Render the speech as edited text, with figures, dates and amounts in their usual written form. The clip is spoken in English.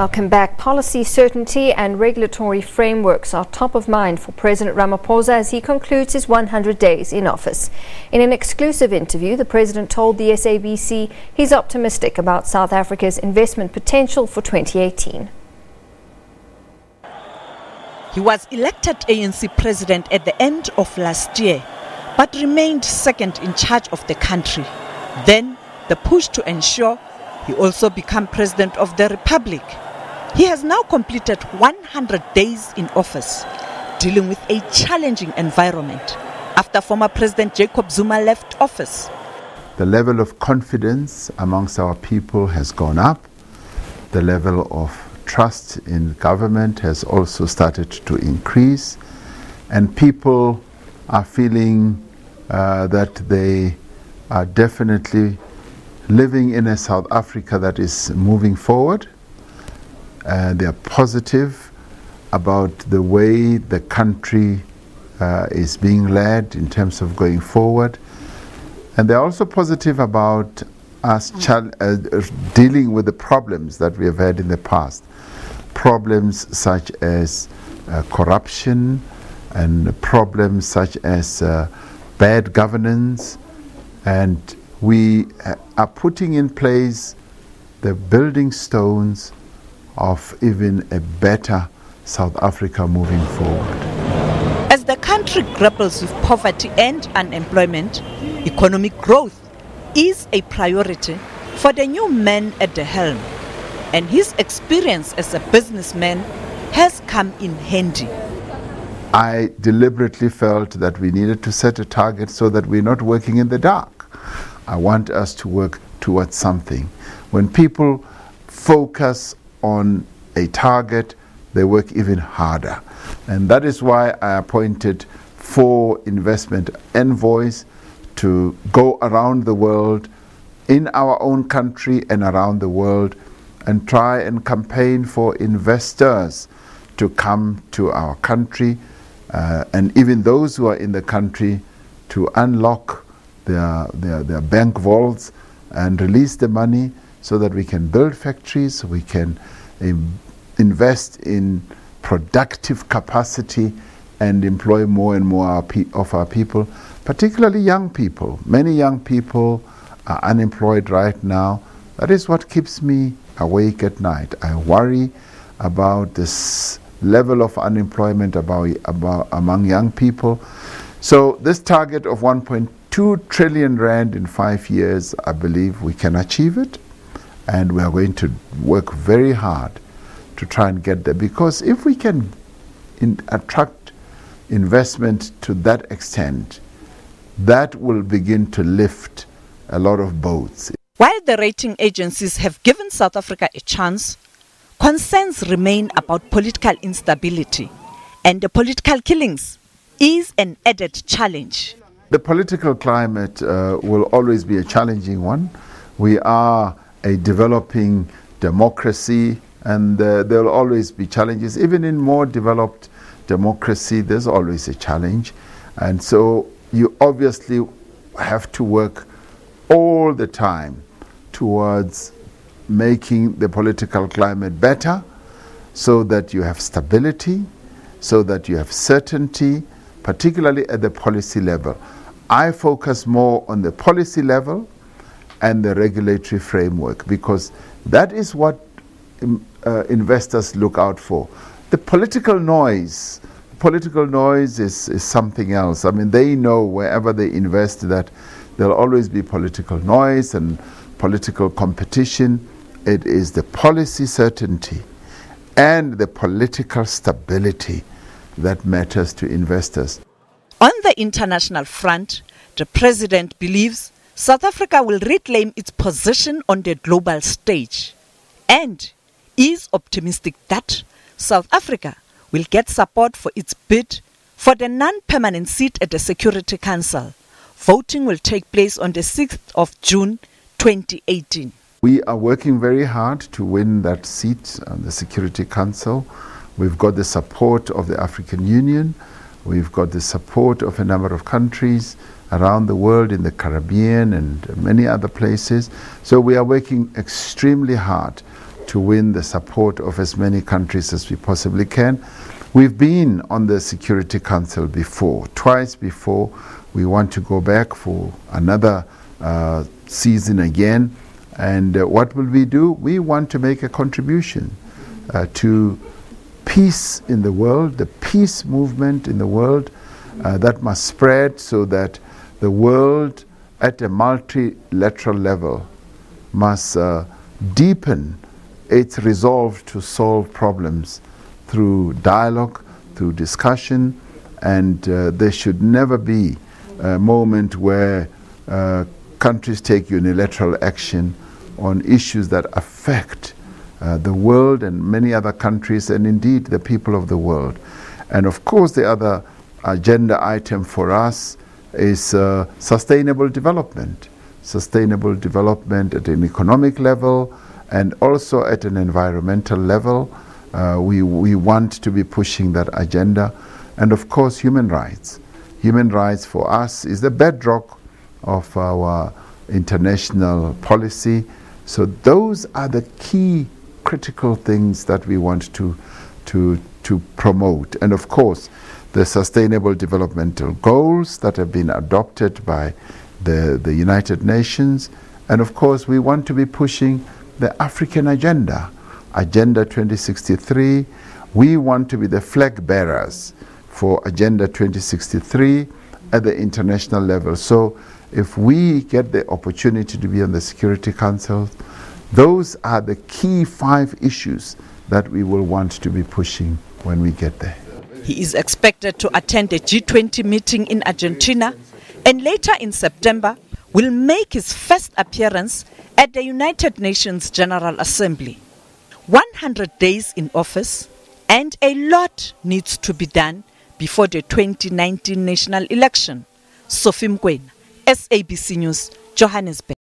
Welcome back. Policy certainty and regulatory frameworks are top of mind for President Ramaphosa as he concludes his 100 days in office. In an exclusive interview, the President told the SABC he's optimistic about South Africa's investment potential for 2018. He was elected ANC President at the end of last year, but remained second in charge of the country. Then, the push to ensure he also become President of the Republic. He has now completed 100 days in office, dealing with a challenging environment after former President Jacob Zuma left office. The level of confidence amongst our people has gone up. The level of trust in government has also started to increase. And people are feeling that they are definitely living in a South Africa that is moving forward. They are positive about the way the country is being led in terms of going forward. And they're also positive about us dealing with the problems that we have had in the past. Problems such as corruption and problems such as bad governance. And we are putting in place the building stones of even a better South Africa moving forward. As the country grapples with poverty and unemployment, economic growth is a priority for the new man at the helm, and his experience as a businessman has come in handy. I deliberately felt that we needed to set a target so that we're not working in the dark. I want us to work towards something. When people focus on a target, they work even harder. And that is why I appointed 4 investment envoys to go around the world, in our own country and around the world, and try and campaign for investors to come to our country, and even those who are in the country to unlock their bank vaults and release the money so that we can build factories, we can invest in productive capacity and employ more and more of our people, particularly young people. Many young people are unemployed right now. That is what keeps me awake at night. I worry about this level of unemployment among young people. So this target of 1.2 trillion rand in 5 years, I believe we can achieve it. And we are going to work very hard to try and get there. Because if we can attract investment to that extent, that will begin to lift a lot of boats. While the rating agencies have given South Africa a chance, concerns remain about political instability, and the political killings is an added challenge. The political climate will always be a challenging one. We are a developing democracy, and there will always be challenges. Even in more developed democracy, there's always a challenge. And so you obviously have to work all the time towards making the political climate better, so that you have stability, so that you have certainty, particularly at the policy level. I focus more on the policy level and the regulatory framework, because that is what investors look out for. The political noise is something else. I mean, they know wherever they invest that there'll always be political noise and political competition. It is the policy certainty and the political stability that matters to investors. On the international front, the President believes South Africa will reclaim its position on the global stage and is optimistic that South Africa will get support for its bid for the non-permanent seat at the Security Council. Voting will take place on the 6th of June 2018. We are working very hard to win that seat on the Security Council. We've got the support of the African Union. We've got the support of a number of countries around the world, in the Caribbean and many other places. So we are working extremely hard to win the support of as many countries as we possibly can. We've been on the Security Council before, twice before. We want to go back for another season again. And what will we do? We want to make a contribution to peace in the world, the peace movement in the world that must spread so that the world at a multilateral level must deepen its resolve to solve problems through dialogue, through discussion, and there should never be a moment where countries take unilateral action on issues that affect the world and many other countries, and indeed the people of the world. And of course, the other agenda item for us is sustainable development. Sustainable development at an economic level and also at an environmental level. We want to be pushing that agenda. And of course, human rights. Human rights for us is the bedrock of our international policy. So those are the key critical things that we want to promote. And of course, the sustainable developmental goals that have been adopted by the United Nations. And of course, we want to be pushing the African agenda, Agenda 2063. We want to be the flag bearers for Agenda 2063 at the international level. So if we get the opportunity to be on the Security Council, those are the key 5 issues that we will want to be pushing when we get there. He is expected to attend a G20 meeting in Argentina and later in September will make his first appearance at the United Nations General Assembly. 100 days in office and a lot needs to be done before the 2019 national election. Sophie Mkwena, SABC News, Johannesburg.